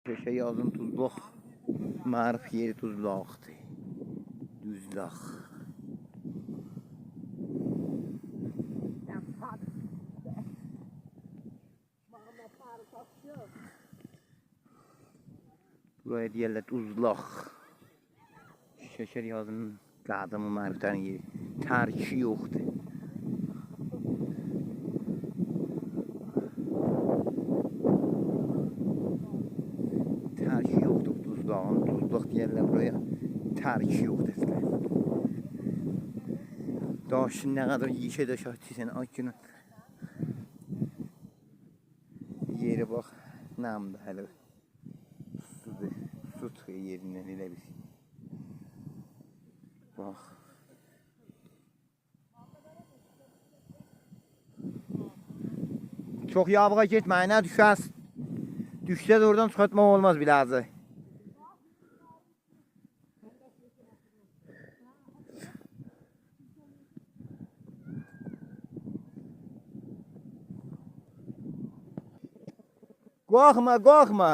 Köşe yazın tuzluq, mərif yeri tuzluqdur. Düzlaq. Buraya deyirlər tuzluq. Şəkər yazının qadımı məriflərin yeri. Tərki yoxdur. Tərki yoxdur tuzluğun. Tuzluq deyirlər buraya. Tərki yoxdur. Daşın nə qədər yiyişə də şahtisən akının. Yeri bax, namdır hələ. Sudur. Su çıxıyor yerindən elə bir. Bax. Çox yavığa getməyin, nə düşəz. Düşsə də oradan çıxartmaq olmaz bilazı. Qorxma, qorxma.